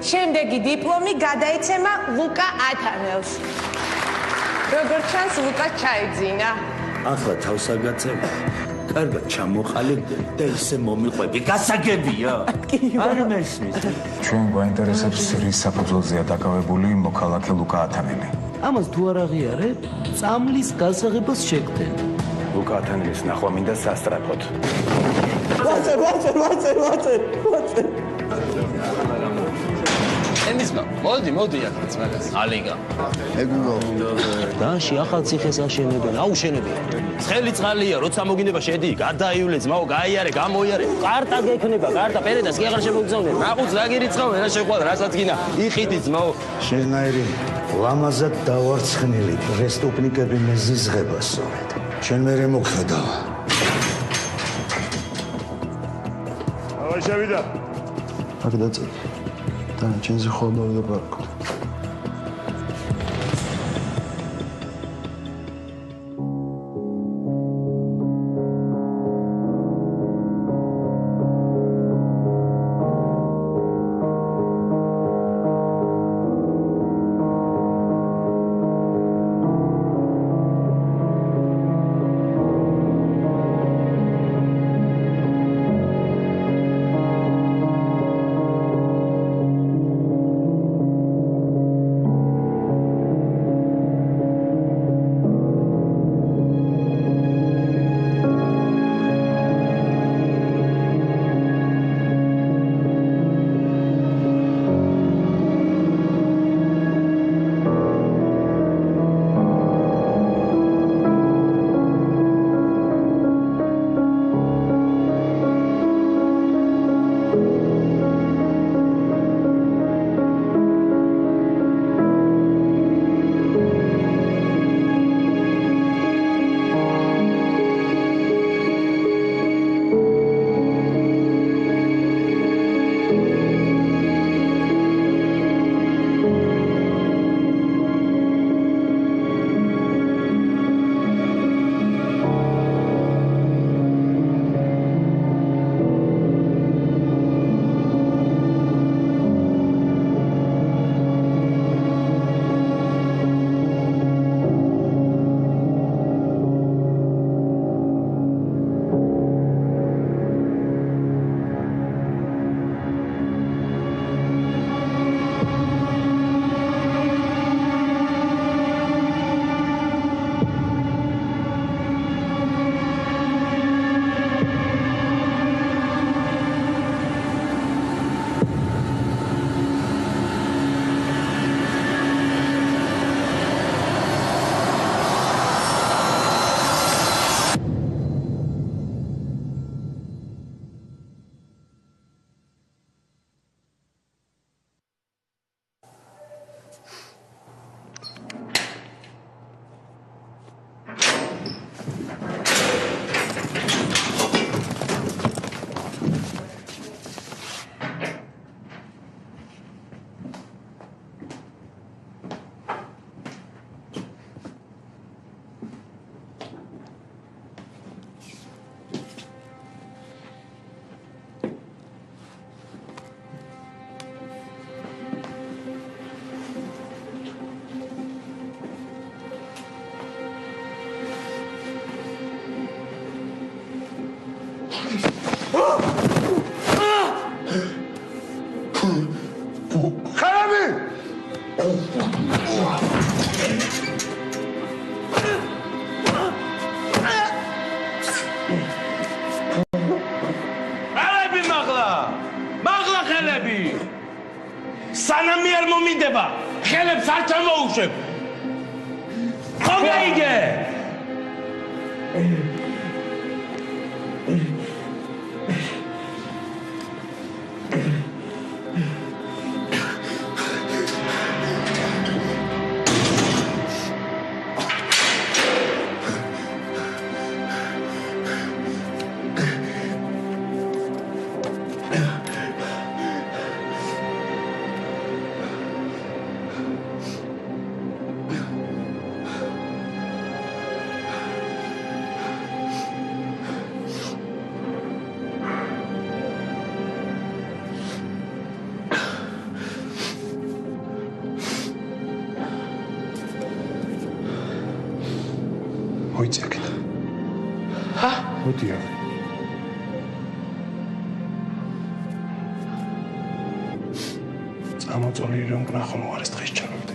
შემდეგი დიპლომი გადაიცემა ლუკა ათანელს. როგორც ჩანს, ლუკა ჩაიძინა. ახლა თავსაგაწევი. კარგად ჩამოყალიბდე და ისე მომიყვები. გასაგებია? არ მესმის. ჩვენ გვაინტერესებს რის საფუძველზეა დაკავებული მოქალაქე ლუკა ათანელი. ამას თუ არ აღიარებ, წამლის გასაღებას შეგდენ. ლუკა ათანელის ნახვა მინდა სასტრაფოდ. ვაწერ. ემისმა, მოდი აქაც მაგას. ალიგა. ეგუგო. დაში ახალ ციხეს აშენებენ, აუშენებენ. ცხელი წყალია, როცა მოგინება შედი, გადაივლე, ძმაო, გაიარე, გამოიარე. კარტა გექნება, კარტა პერედას კი აღარ შემოგწონებ. ნახუც რა გირიცხავ, რა შეყვარ, რასაც გინა. იხიდი, ძმაო. შენაირი ლამაზად დავარცხნილი პრესტუპნიკები მეზიზღება სწორედ. შენ მერე მოქმედა. აღარ შევიდა. აქ დაწერ. დანარჩენზე ხოლმე არ დაპარკო. სანამ არ მომიდება, ხელებს არ ჩამოუშვებ. ხომ გაიგე? მოიწე აქეთ. მოდიო. წამოწოლი რომ გნახო მოარის დღეს ჩავიდე.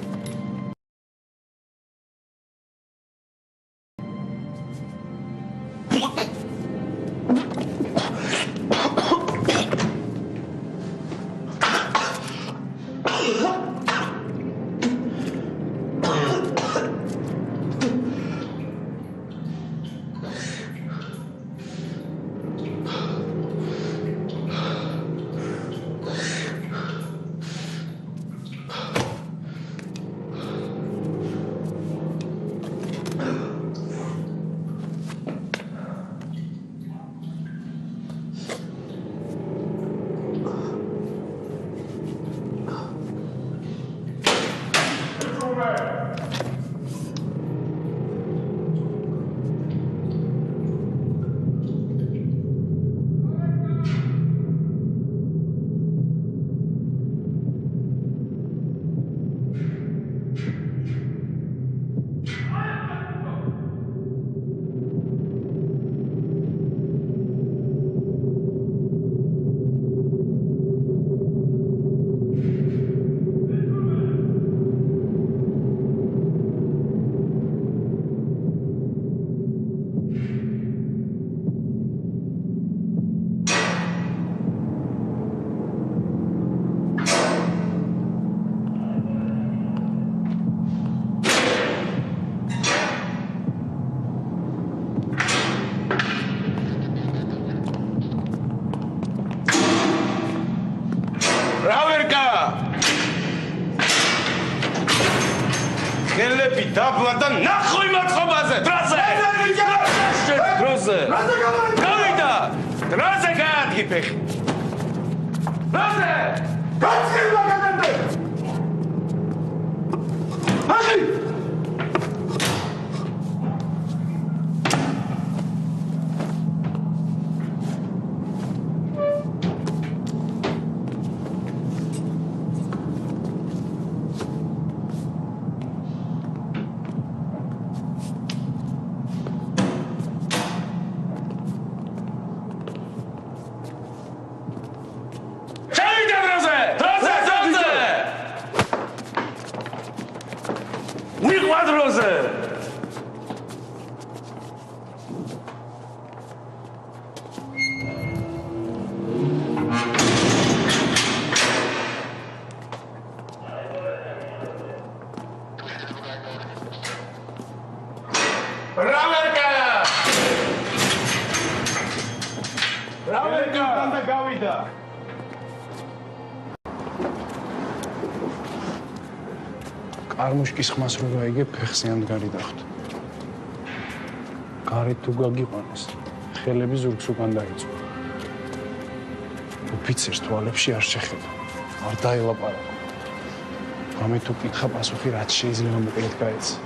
ხელები დაბლა და ნახო იმათ ხობაზე. დროზე. გავიდა. დროზე გაადგი ფეხი. დროზე. გაცხილა გადამდე. ახი. Armushkis xmas რო გაიგე ფეხზე ამდგარი დახვდა. გარეთ თუ გაგიყვანეს, ხელები ზურგს უკან დაიწვა. ოფიცერს თვალებში არ შეხედა, არ დაელაპარაკა. ამე თუ კითხა პასუხი რაც შეიძლება მოკლედ გაეცა.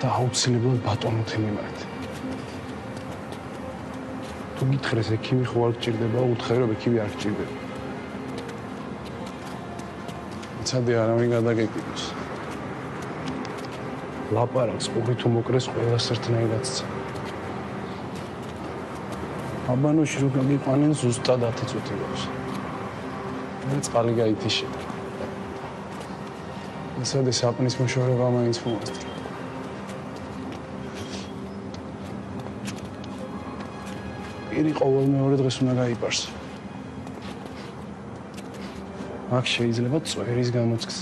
და აუცილებლად ბატონოთი მიმართ. თუ გითხრეს ექიმი ხო არ გჭირდება, უთხრე რომ ექიმი არ გჭირდება. ცადე არავინ გადაგეკითხოს. ლაპარაკს პური თუ მოკრეს ყველას ერთნაირად სცა. აბანოში რო გაგიყვანენ ზუსტად 10 წუთი გვაქვს. მე წყალი გაითიშე. ისედე საპნის მოშორება მაინც მოასწრო. პირი ყოველ მეორე დღეს უნდა გაიპარსო. აქ შეიძლება წვერის გამოცხს.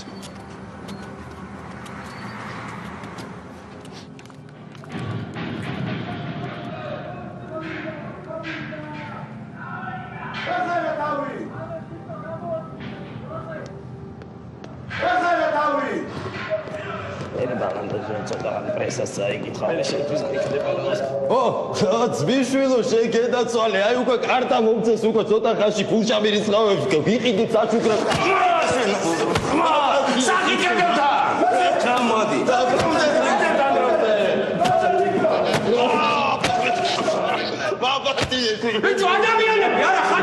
ძმისშვილო შეგედაცვალე, აი უკვე კარტა მომწეს უკვე ცოტა ხანში ფუშამირის ხავებს ვიყიდით საჩუქრებს. საკითხი გეთა. ჩამოდი. ბიჭო ადამიანები არა ხარ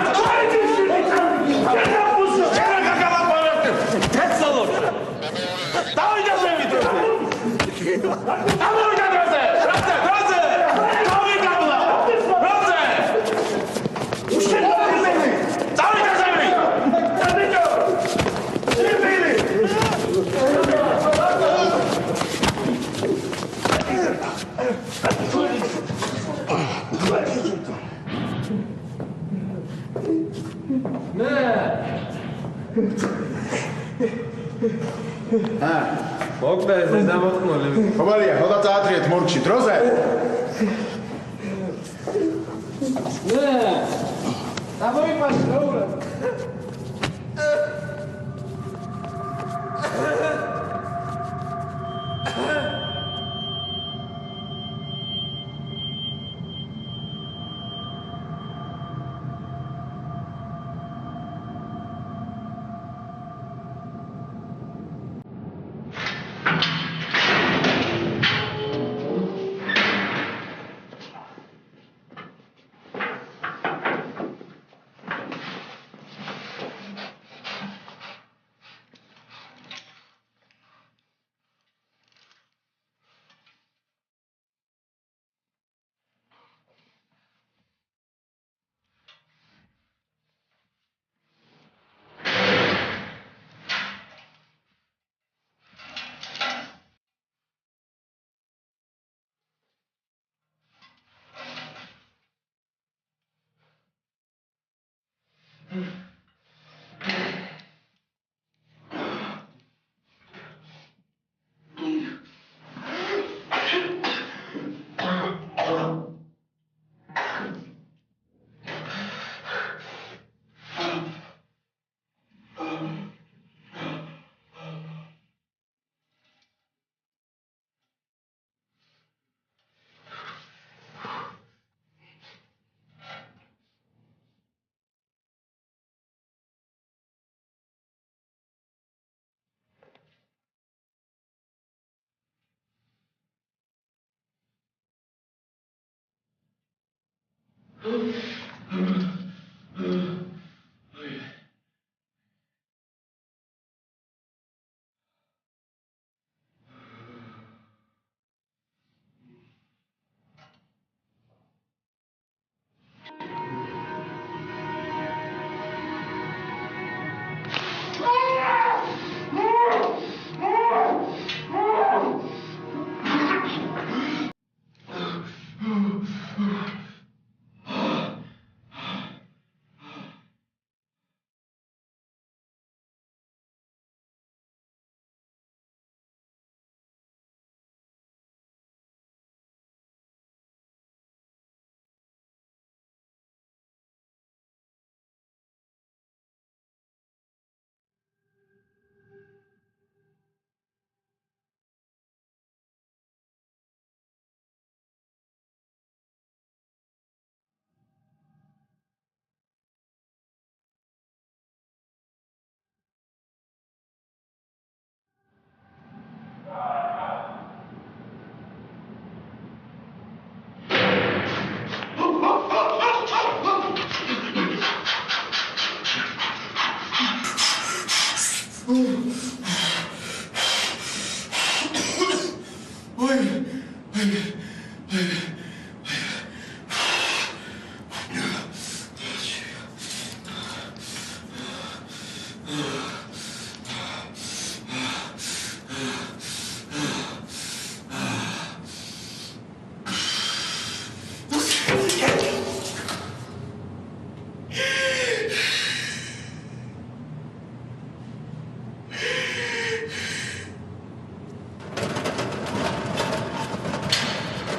დავიდა ზევით. მოკდა ეს ზედამოწმული. ხომალია, ხოდა წაათრიეთ მორგში დროზე. დამოიფასე რა.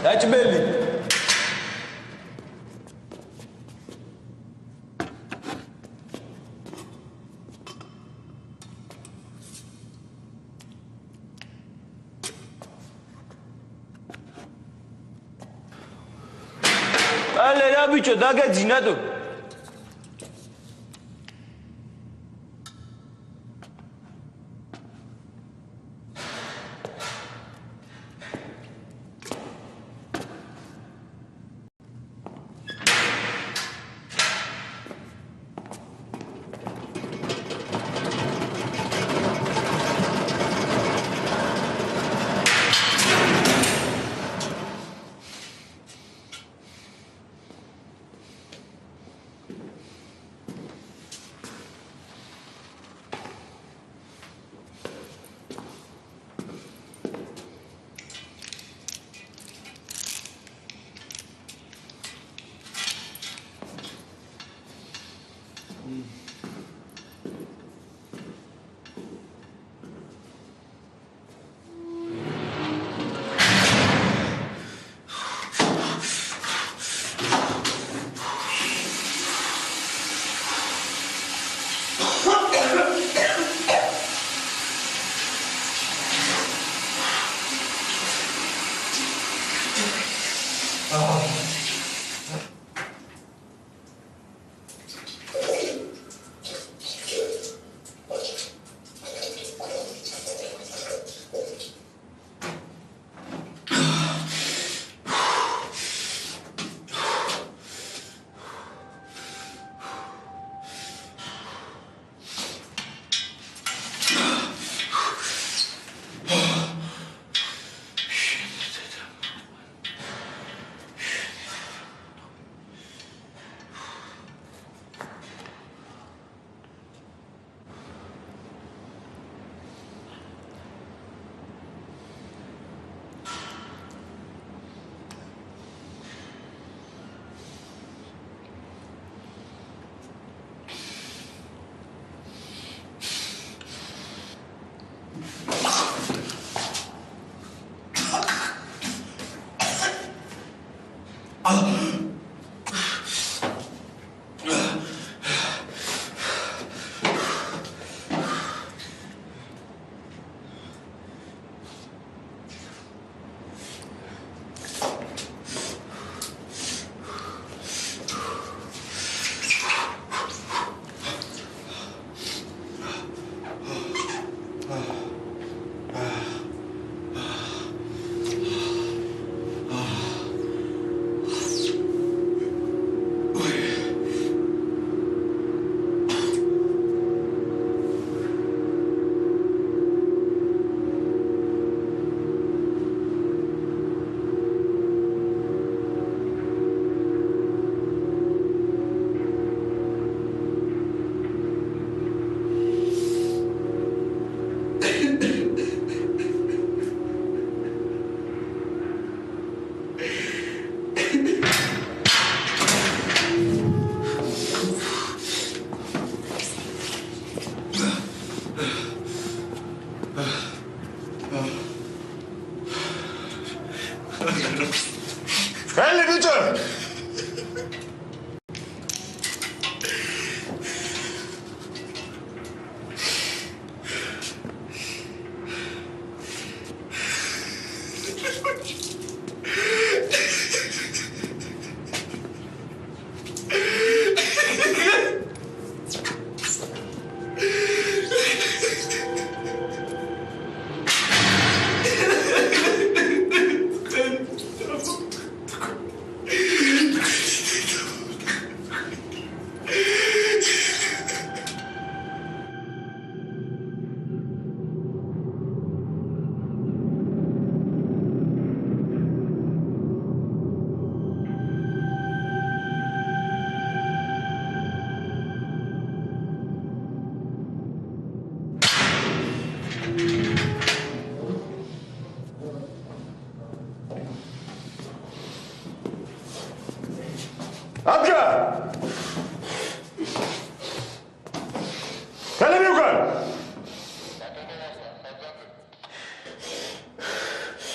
დაჭბელი ალე რა ბიჭო დაგეძინა თუ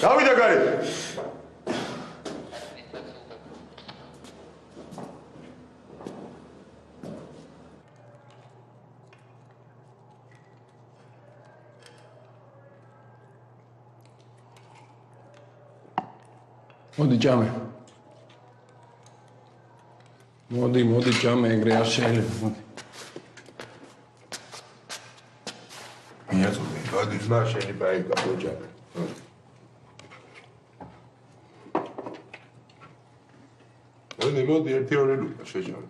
გავიდა გარეთ. მოდი ჯამე. მოდი ჯამე, ეგრე არ შეიძლება, მოდი. მიაწოდე, გადის მა შენი ბაიკა ოჯახი. მოდი, ერთი ორი ლუკა შეჯამე.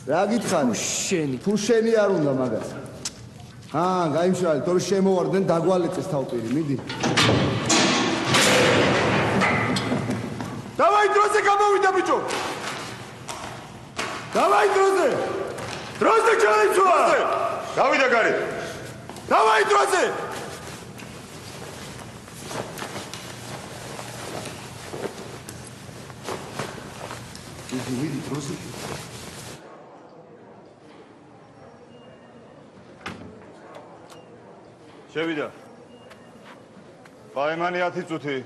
რა გითხარი? თუ შენი არ უნდა მაგას. გაიმშრალე, თორე შემოვარდნენ დაგვალეწეს თავპირი, მიდი. დავაი დროზე გამოვიდა ბიჭო. დავაი დროზე. დროზე ჩაიწვა. გავიდა გარეთ. დავაი დროზე. მიდი დროზე. შევიდა. პაემანი 10 წუთი.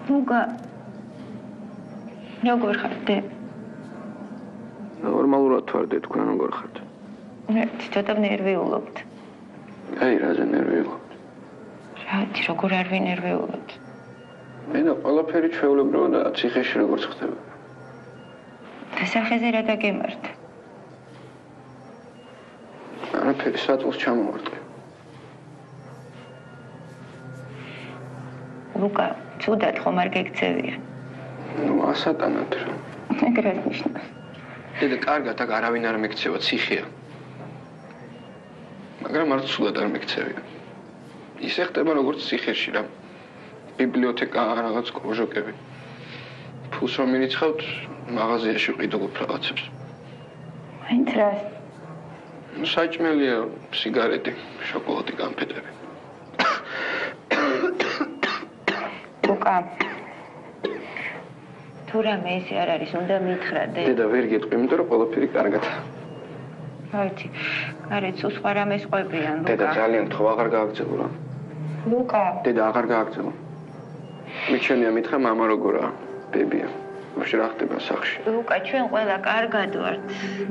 ლუკა როგორ ხარ დე? ნორმალურად ვარ დე, თქვენ როგორ ხართ? ცოტა ნერვიულობთ. აი, რაზე ნერვიულობთ? რაი, როგორ არ ვინერვიულობთ? მე და ყველაფერი ჩვეულებრივად და ციხეში როგორც ხდება. დასახეზე რა დაგემართ? არაფერი საწულს ჩამოვარდე. ლუკა, ცუდად ხომ არ გექცევია? ასატანად რა. ეგრეთ ნიშნავს. დედა, კარგად, აქ არავინ არ მეკცევა, ციხეა. მაგრამ არც ცუდად არ მეკცევია. ისე ხდება როგორც ციხეში რა. ბიბლიოთეკა, რაღაც კოჟოკები. ფულს რომ მირიცხავთ, მაღაზიაში ვყიდულობ რაღაცებს. მაინც რას? საჭმელია, სიგარეტი, შოკოლადი, კანფეტები. ლუკა, თუ რამე ისე არ არის, უნდა მითხრა დე. დედა, ვერ გეტყვი, იმიტომ რომ ყველაფერი კარგადაა. რაიცი, გარეთ სულ სხვა რამეს ყვებიან, ლუკა. დედა, ძალიან გთხოვ, აღარ გააგრძელო რა. ლუკა. დედა, აღარ გააგრძელო. მიჩვენია მითხრა მამა როგორაა, ბებია. ვაფშე რა ხდება სახლში? ლუკა, ჩვენ ყველა კარგად ვართ.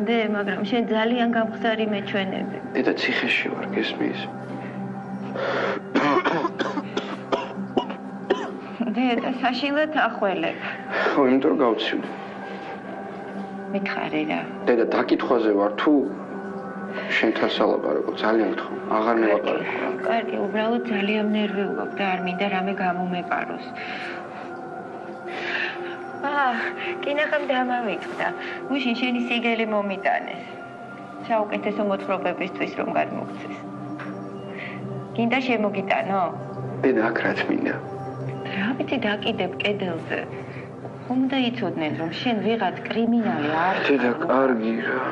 დე, მაგრამ შენ ძალიან გამხდარი მეჩვენები. დედა, ციხეში ვარ, გესმის? დედა, საშინლად ახველებ. ხო, იმიტომ რომ გავცივდი. მითხარი რა. დედა, დაკითხვაზე ვარ, თუ შენთან სალაპარაკო, ძალიან გთხოვ, აღარ მელაპარაკო. კარგი, უბრალოდ ძალიან ნერვიულობ და არ მინდა რამე გამომეპაროს. კინახამ დამავიწყდა. უშინ შენი სიგელი მომიტანეს. საუკეთესო მოთხრობებისთვის რომ გადმოგცეს. გინდა შემოგიტანო? დედა, აქ რაც მინდა. რა ვიცი დაკიდებ კედელზე. ხომ და იცოდნენ რომ შენ ვიღაც კრიმინალი არ ხარ. დედა, კარგი რა.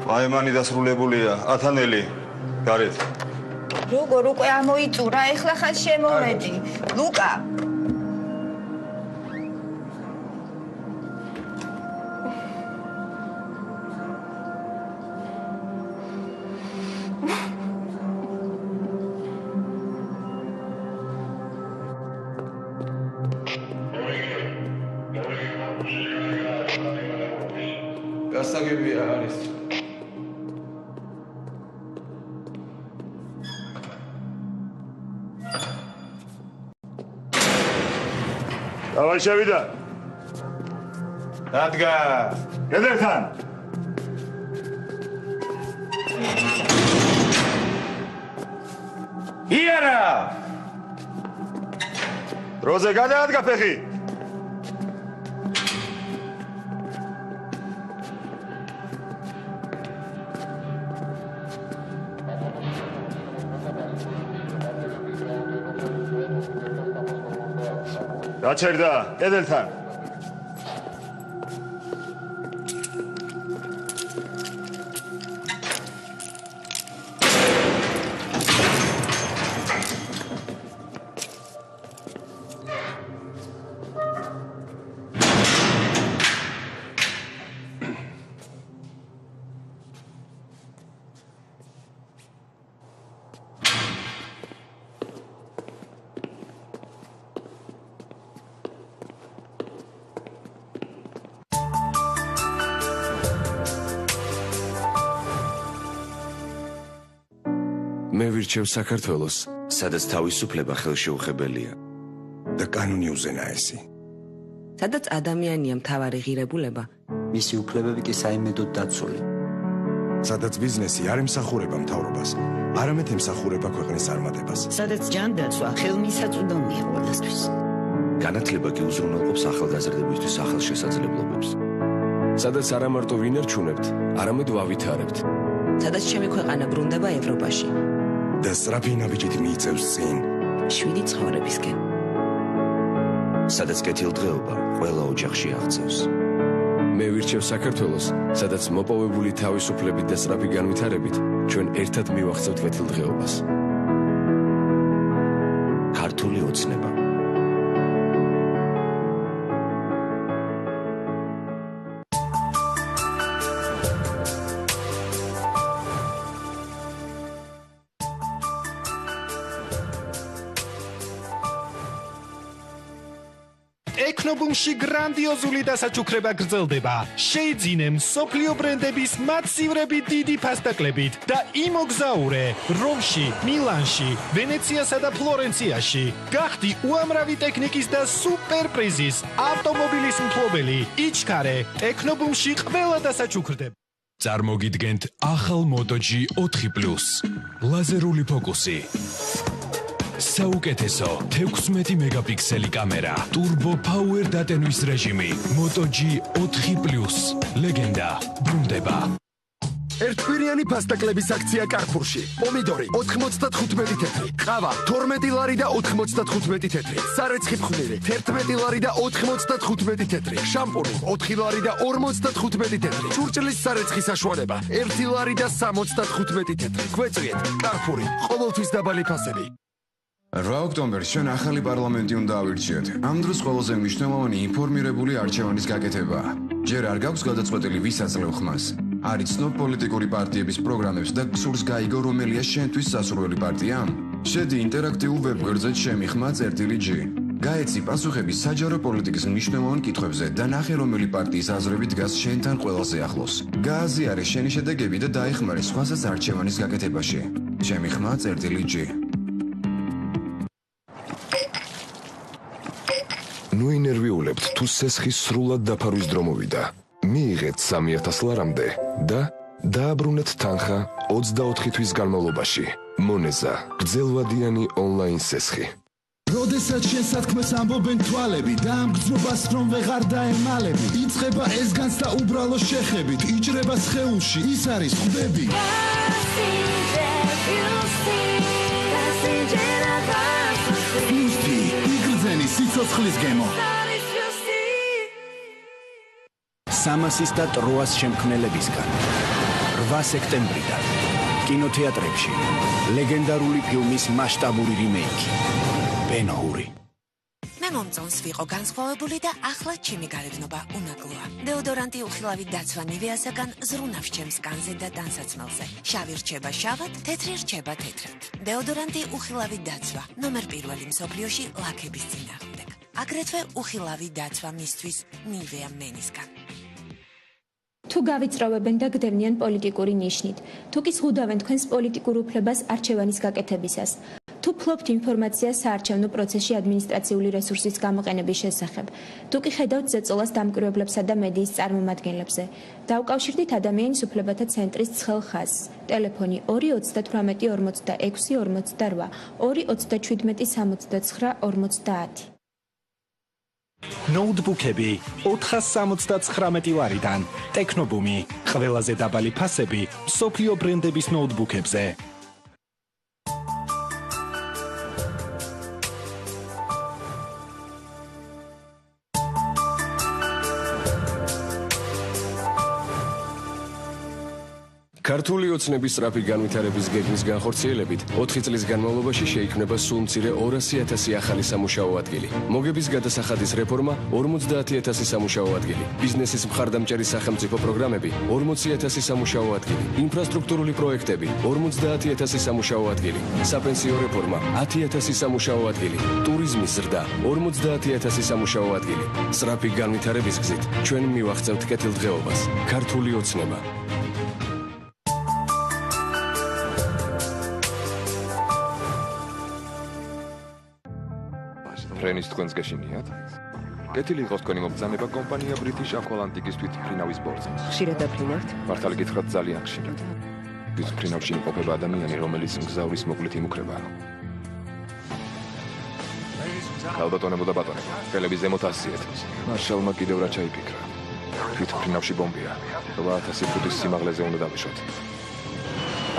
პაემანი დასრულებულია. ათანელი, გარეთ. როგორ უკვე ამოიწურა, ეხლა ხან შემოვედი. ლუკა. გასაგებია არის. დავай შევიდა. დადგა. კედელთან. იერა. დროზე გადაადგა ფეხი. გაჩერდა კედელთან. მე ვირჩევ საქართველოს, სადაც თავისუფლება ხელშეუხებელია და კანონი უზენაესი. სადაც ადამიანია მთავარი ღირებულება, მისი უფლებები კი საიმედოდ დაცული. სადაც ბიზნესი არ ემსახურება მთავრობას, არამედ ემსახურება ქვეყნის წარმატებას. სადაც ჯანდაცვა ხელმისაწვდომია ყველასთვის. განათლება კი უზრუნველყოფს ახალგაზრდებისთვის ახალშესაძლებლობებს. სადაც არა მარტო ვინარჩუნებთ, არამედ ვავითარებთ. სადაც ჩემი ქვეყანა ბრუნდება ევროპაში. და სწრაფი ნაბიჯით მიიწევს წინ 7 ცხოვრებისკენ. სადაც კეთილდღეობა ყველა ოჯახში აღწევს. მე ვირჩევ საქართველოს, სადაც მოპოვებული თავისუფლებით და სწრაფი განვითარებით ჩვენ ერთად მივახცევთ კეთილდღეობას. ქართული ოცნება. ტექნობუმში გრანდიოზული დასაჩუქრება გრძელდება. შეიძინე მსოფლიო ბრენდების მასივრები დიდი ფასტაკლებით და იმოგზაურე რომში, მილანში, ვენეციასა და ფლორენციაში. გახდი უამრავი ტექნიკის და სუპერპრიზის ავტომობილის მფლობელი. იჩქარე, ტექნობუმში ყველა დასაჩუქრდება. წარმოგიდგენთ ახალ Moto G 4+. ლაზერული ფოკუსი. საუკეთესო 16 მეგაპიქსელი კამერა, turbo power დატენვის რეჟიმი, Moto G 4+. ლეგენდა ბრუნდება. ერთკვირიანი ფასტაკლების აქცია კარფურში. პომიდორი 95 თეთრი, ყავა 12 ლარი და 95 თეთრი, სარეცხი ფხვნილი 11 ლარი და 95 თეთრი, შამპუნი 4 ლარი და 55 თეთრი, ჭურჭლის სარეცხი საშუალება 1 ლარი და 75 თეთრი. გვეწვიეთ კარფური, ყოველთვის დაბალი ფასები. 8 ოქტომბერს ჩვენ ახალი პარლამენტი უნდა ავირჩიოთ. ამ დროს ყველაზე მნიშვნელოვანი ინფორმირებული არჩევანის გაკეთებაა. ჯერ არ გაქვს გადაწყვეტილი ვის აძლევ ხმას. არ იცნობ პოლიტიკური პარტიების პროგრამებს და გსურს გაიგო რომელია შენთვის სასურველი პარტია? შედი ინტერაქტიულ ვებგვერდზე ჩემი ხმა წერტილი G. გაეცი პასუხები საჯარო პოლიტიკის მნიშვნელოვან კითხვებზე და ნახე რომელი პარტიის აზრები დგას შენთან ყველაზე ახლოს. გააზიარე შენი შედეგები და დაეხმარე სხვასაც არჩევანის გაკეთებაში. ჩემი ხმა წერტილი G. ნუ ინერვიულებთ თუ სესხის სრულად დაფარვის დრო მოვიდა. მიიღეთ 3000 ლარამდე და დააბრუნეთ თანხა 24 თვის განმავლობაში. მონეზა, გრძელვადიანი ონლაინ სესხი. როდესაც შენ სათქმეს ამბობენ თვალები და ამ გრძნობას რომ ვეღარ დაემალები, იწყება ეს განს და უბრალო შეხებით, იჭრება სხეულში, ის არის ხვდები. პლუსტი, იგრძენი სიცოცხლის გემო. 300 და ტროას შემქმნელებისგან 8 სექტემბრიდან კინოთეატრებში ლეგენდარული ფილმის მასშტაბური რიმეიკი ბენ-ჰური. მე მომწონს ვიყო განსხვავებული და ახლა ჩემი გარეგნობა უნაკლოა. დეოდორანტი უხილავი დაცვა ნივეასაგან ზრუნავს ჩემს კანზე და ტანსაცმელზე. შავი რჩება შავად, თეთრი რჩება თეთრად. დეოდორანტი უხილავი დაცვა, ნომერ 1 მსოფლიოში ლაქების წინააღმდეგ. აგრეთვე უხილავი დაცვა მისთვის ნივეა მენისგან. თუ გავიწროვებენ და გდევნიან პოლიტიკური ნიშნით, თუ კი ზღუდავენ თქვენს პოლიტიკურ უფლებას არჩევანის გაკეთებისას, თუ ფლობთ ინფორმაციას საარჩევნო პროცესში ადმინისტრაციული რესურსის გამოყენების შესახებ, თუ კი ხედავთ ზეწოლას დამკვირვებლებსა და მედიის წარმომადგენლებზე, დავკავშირდით ადამიანის უფლებათა ცენტრის ცხელ ხაზს. ტელეფონი 2324648 2276950. ნოუთბუქები 479 ლარიდან. ტექნობუმი, ყველაზე დაბალი ფასები მსოფლიო ბრენდების ნოუთბუქებზე. ქართული ოცნების სწრაფი განვითარების გეგმის განხორციელებით 4 წლის განმავლობაში შეიქმნება სულ მცირე 200,000 ახალი სამუშაო ადგილი. მოგების გადასახადის რეფორმა 50,000 სამუშაო ადგილი. ბიზნესის მხარდამჭერი სახელმწიფო პროგრამები 40,000 სამუშაო ადგილი. ინფრასტრუქტურული პროექტები 50,000 სამუშაო ადგილი. საპენსიო რეფორმა 10,000 სამუშაო ადგილი. ტურიზმის ზრდა 50,000 სამუშაო ადგილი. სწრაფი განვითარების გზით ჩვენ მივახცევთ კეთილდღეობას. ქართული ოცნება. ფრენის თქვენს გეშინიათ? კეთილი იყოს თქვენი მობრძანება კომპანია ბრიტიშ აკვალანტიკის თვითმფრინავის ბორცვზე. ხშირად დაფრინავთ? მართალი გითხრათ ძალიან ხშირად. თვითმფრინავში იმყოფება ადამიანი, რომელიც მგზავრის მოკლით იმუქრება. ქალბატონებო და ბატონებო, ხელების ზემოთ ასიეთ. მარშალმა კიდევ რა ჩაიფიქრა. თვითმფრინავში ბომბია. 8,000 ფუტის სიმაღლეზე უნდა დავიშვათ.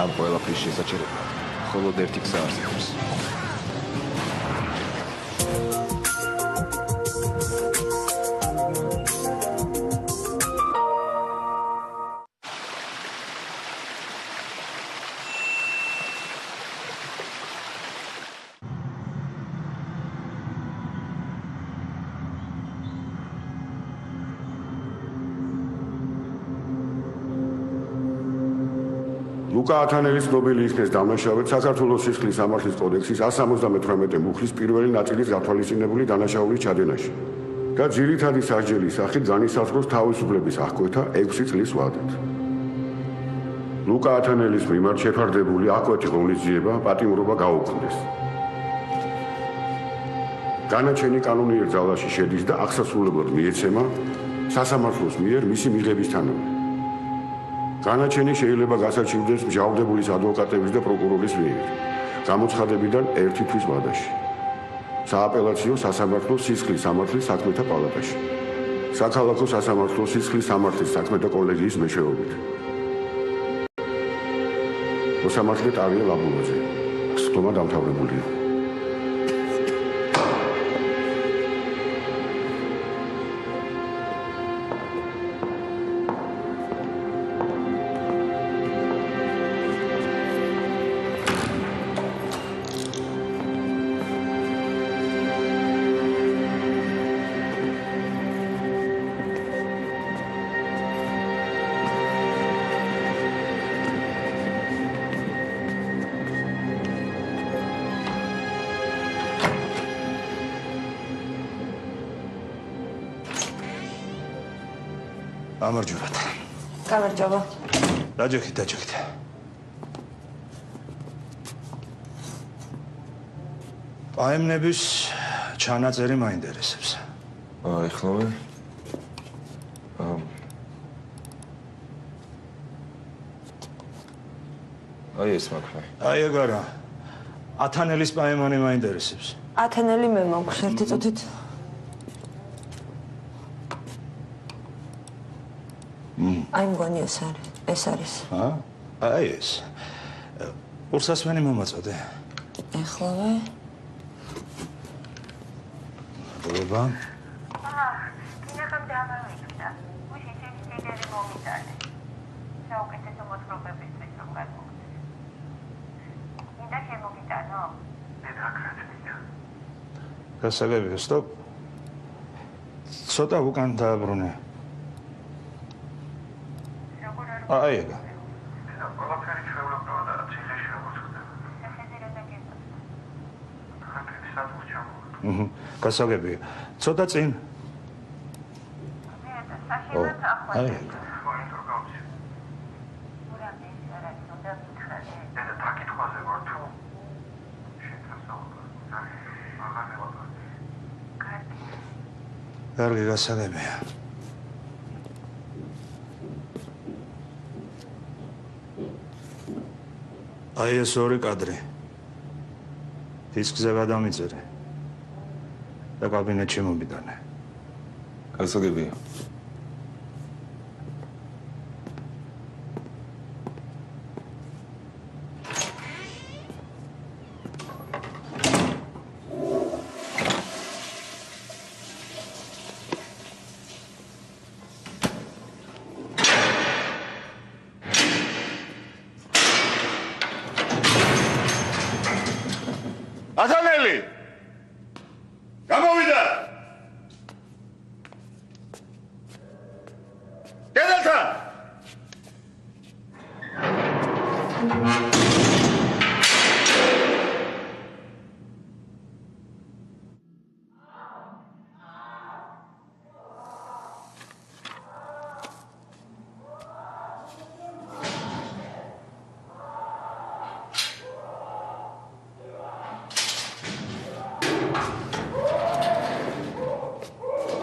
ამ ყველაფრის შესაჩერებლად მხოლოდ ერთი გზა არსებობს. ლუკა ათანელის ცნობილი იქნეს დამნაშავედ საქართველოს სისხლის სამართლის კოდექსის 178 მუხლის პირველი ნაწილის გათვალისწინებული დანაშაულის ჩადენაში და ძირითადი სასჯელის სახით განისაზღვროს თავისუფლების აღკვეთა 6 წლის ვადით. ლუკა ათანელის მიმართ შეფარდებული აკვეთი ღონისძიება პატიმრობა გაუქმდეს. განაჩენი კანონიერ ძალაში შედის და აღსასრულებლად მიეცემა სასამართლოს მიერ მისი მიღებისთანავე. განაჩენი შეიძლება გასაჩივრდეს მჟავდებულის ადვოკატების და პროკურორის მიერ გამოცხადებიდან 1 თვის ვადაში. სააპელაციო სასამართლოს სისხლის სამართლის საქმეთა პალატაში. საქალაქო სასამართლოს სისხლის სამართლის საქმეთა კოლეგიის მეშვეობით. მოსამართლე ტარია ლაბუნაძე. სხდომა დამთავრებულია. გამარჯობათ. გამარჯობა. დაჯოხით. პაემნების ჩანაწერი მაინტერესებს. ეხლავე? აი ეს მაქვს. აი ეგ არა. ათანელის პაემანი მაინტერესებს. ათანელი მე მაქვს ერთი წუთით. აი მგონი ეს არის. აი ეს. ურსასმენი მომაწოდე. ეხლავე. ბობა. კინახამდე ამარ ვიქნა. უშინ შეიძლება მომიტანე. საუკეთესო მოთხრობებისთვის რომ გადმოგდეთ. მინდა შემოგიტანო? გასაგებია, სტოპ. ცოტა უკან დააბრუნე. აი ეგ. ყველაფერი ჩვეულებრივად და ციხეში აღმოჩნდა. გასაგებია. ცოტა წინ. აი ეგ. კარგი გასაგებია. აი ეს ორი კადრი. დისკზე გადამიწერე და კაბინეტში მომიდანე. გასაგებია. ათანელი! გამოვიდა! დედალთან!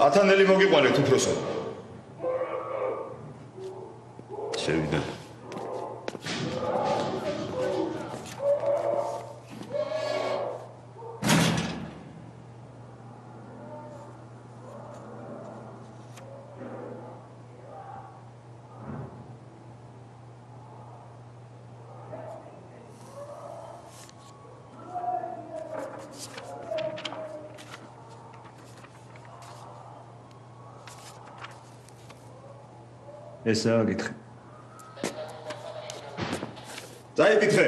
ათანელი მოგიყვანეთ უფროსო. შევიდა. ესაა გითხე. წაიკითხე.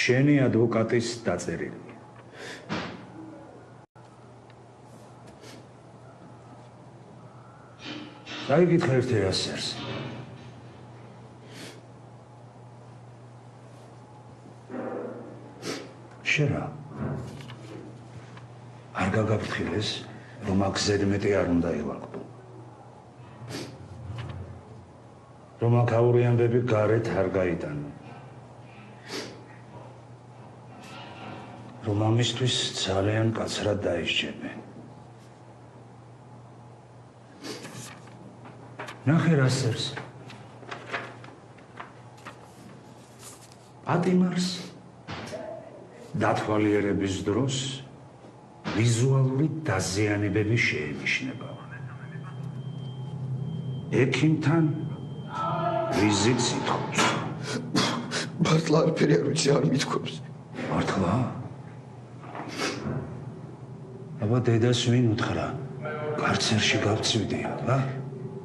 შენი ადვოკატის დაწერილი. წაიკითხე ერთი რასერს. შენ არ გაგაფრთხილეს რომ აქ ზედმეტი არ უნდა ილაკბო. რომ აქ აური ამბები გარეთ არ გაიტანო. რომ ამისთვის ძალიან კაცრად დაისჯებენ. ნახე რასერს. პატიმარს დათვალიერების დროს ვიზუალური დაზიანებები შეენიშნება. ექიმთან ვიზიტს ითხოვს. მართლა არაფერი არ ვიცი, არ მithქვებს. მართლა? აბა დედას ვინ უთხრა? კარცერში გავწივდია, რა?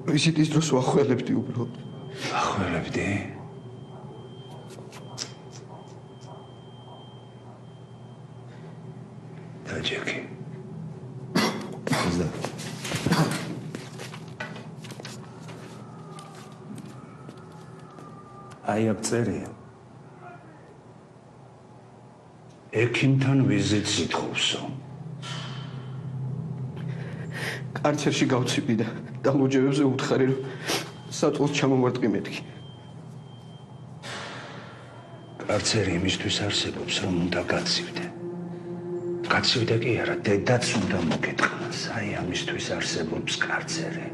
ვიზიტის დროს ვახველებდი უბრალოდ. ახველებდი? დაჯექი. ზა. აი აქ წერია. ექიმთან ვიზიტს ითხოვსო. კარცერში გავწივდი და დამოჯერებზე უთხარი რომ საწოლს ჩამომარტყი მეთქი. კარცერი იმისთვის არსებობს რომ უნდა გაცივდე. გაცივდე კი არა, დედაც უნდა მოგეთყნას. აი ამისთვის არსებობს კარცერი.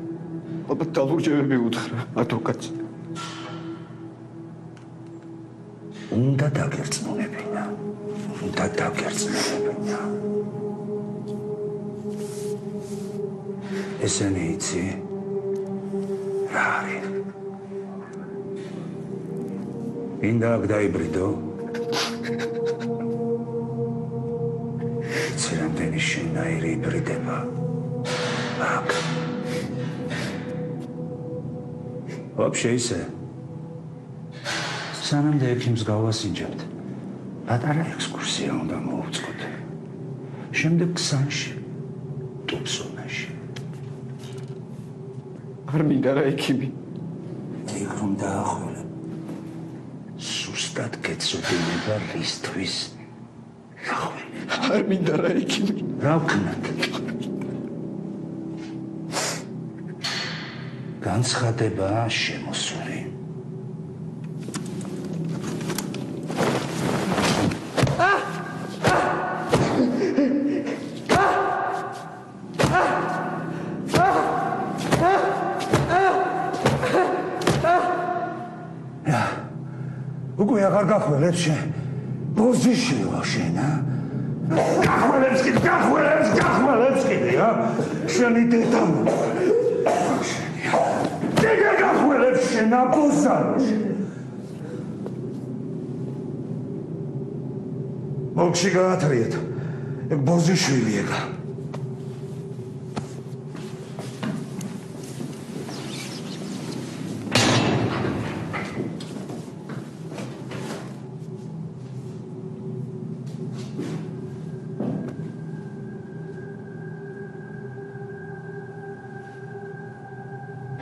ალბათ დამოჯერები უთხრა ადვოკატს. უნდა დაგერწმუნებინა. უნდა დაგერწმუნებინა. ესენი იცი? რა არის? ინდა აქ დაიბრიდო? იცი რამდენი შენაირი იბრიდება? აქ. ვაფშე ისე. სანამდე ექიმს გავასინჯებთ. პატარა ექსკურსია უნდა მოუწყოთ. შემდეგ ქსანში, ტუფსონაში. არ მინდა რა ექიმი. იქ რომ დაახველე. სუსტად გეცოდინება რისთვის. ახველე. არ მინდა რა ექიმი. რა ვქნათ? განცხადებაა შემოსული. უკვე აღარ გახველებს შენ. ბოზიში ვარ შენ, ა? გახველებს კიდე, ა? შენი დედა. დეგა გახველებს შენ, ა ბოზარო. მოგში გაათრიეთ. ეგ ბოზიშვილი ეგა.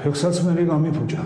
ექსაცმელი გამიფუჭა.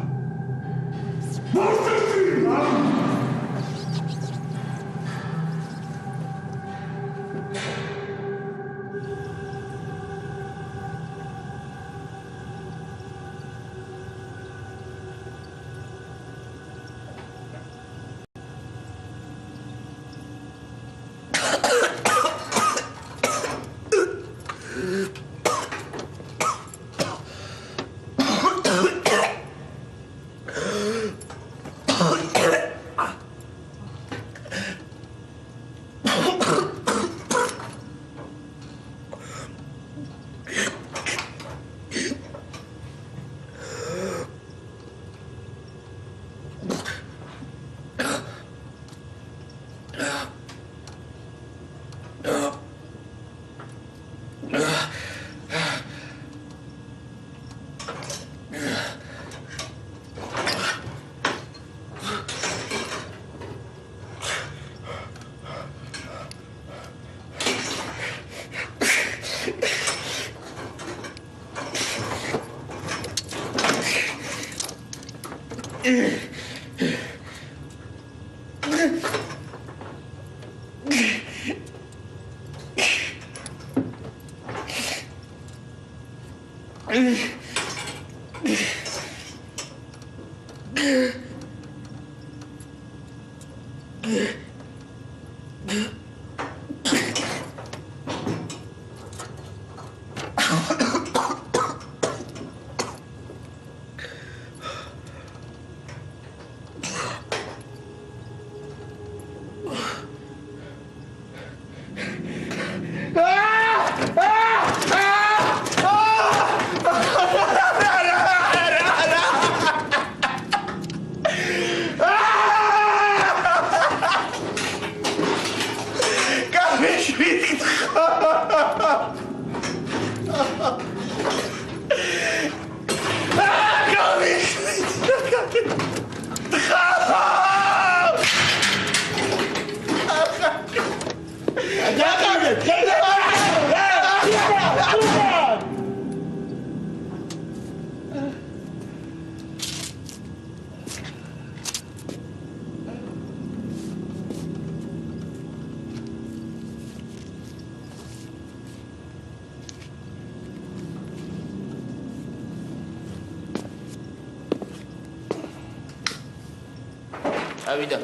ავიდა.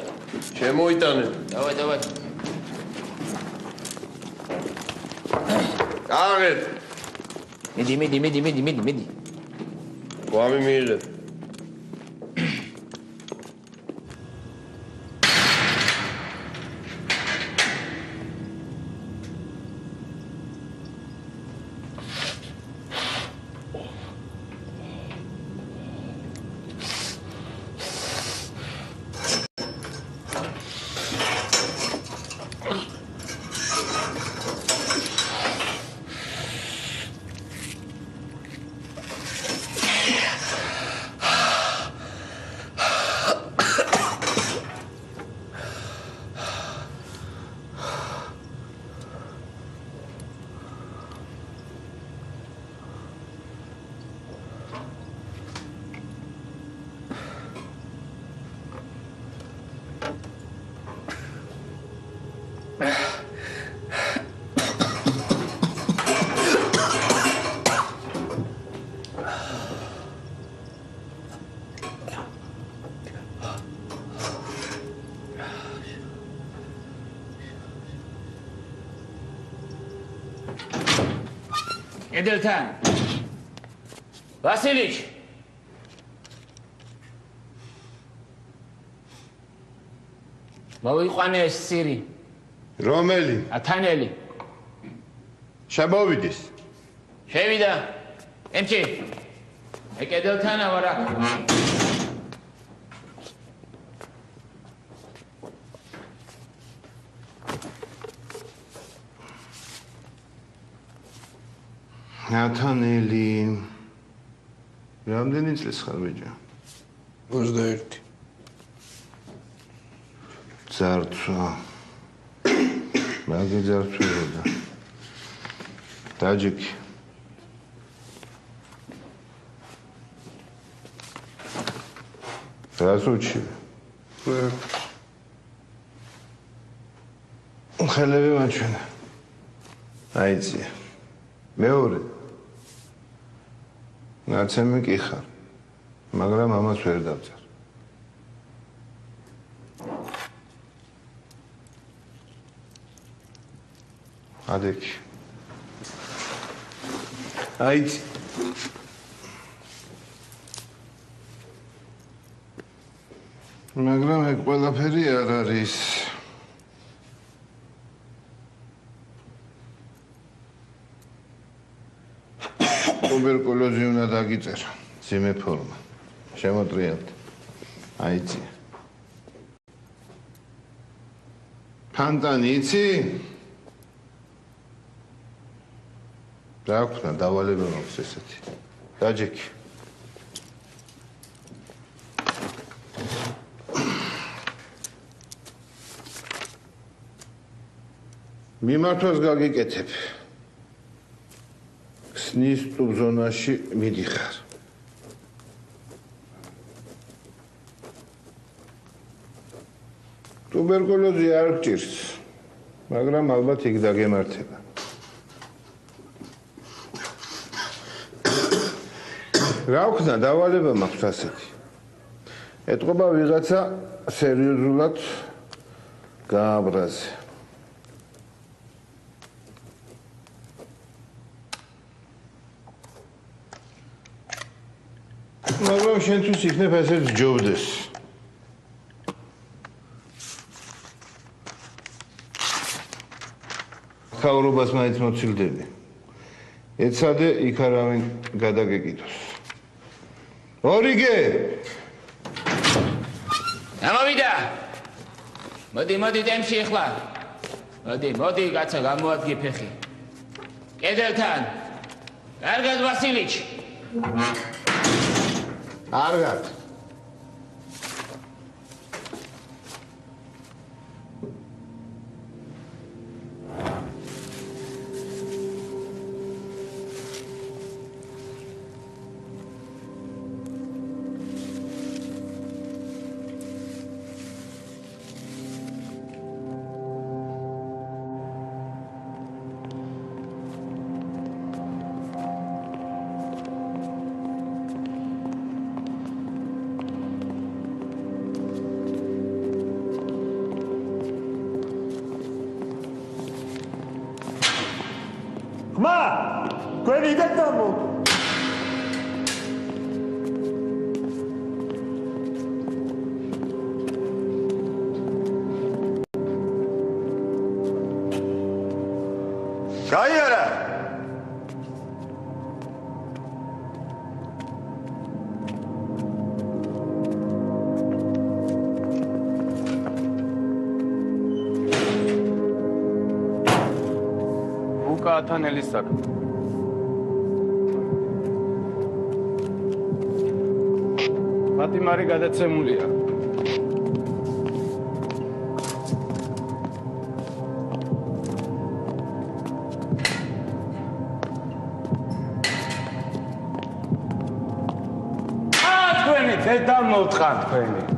შემოიტანე. დავай. აღეთ. მიდი. გვამი მიიღე. Edeltan. Vasilich. მოვიყვანე ეს სირი. რომელი? ათანელი. შემოვიდეს. შევიდა. ემჩი. ეკედელთანა ვარ აქ. ათანელი. რამდენი წლის ხარ ბიჭო? 21. ძარცვა. მაგი ძარცვებოდა. დაჯიკი. რასუჩი? ხელები მაჩვენა. აიცი. მეორე. ნაცემი კი ხარ. მაგრამ ამას ვერ დავწერ. ადექი. აიცი. მაგრამ ეგ ყველაფერი არ არის. ტუბერკულოზი უნდა დაგიწერო. ძიმე ფორმა. შემოტრიალთ. აიცი. ფანტანი იცი? რა აქვს დავალება მაქვს ესეთი. დაჯექი. მიმართვას გაგიკეთებ. ქსნის ტუბზონაში მიდიხარ. ტუბერკულოზი არ გჭირს, მაგრამ ალბათ იქ დაგემართება. რა ვქნა დავალება მაქვს ასეთი. ეტყობა ვიღაცა სერიოზულად გააბრაზე. მაგრამ შენთვის იქნებ ესეც ჯობდეს. ხაურობას მაინც მოცილდები. ეცადე იქ არავინ გადაგეკიდოს. ორიგე! ამოვიდა! მოდი ტემში ახლა. მოდი, კაცო, გამოადგე ფეხი. კედელთან. კარგად ვასილიჩ. კარგად. ხმა! თქვენი და დამო. გაიარა! ათანელის საქმე. პატიმარი გადაცემულია. თქვენი დედა მოვთხარ თქვენი.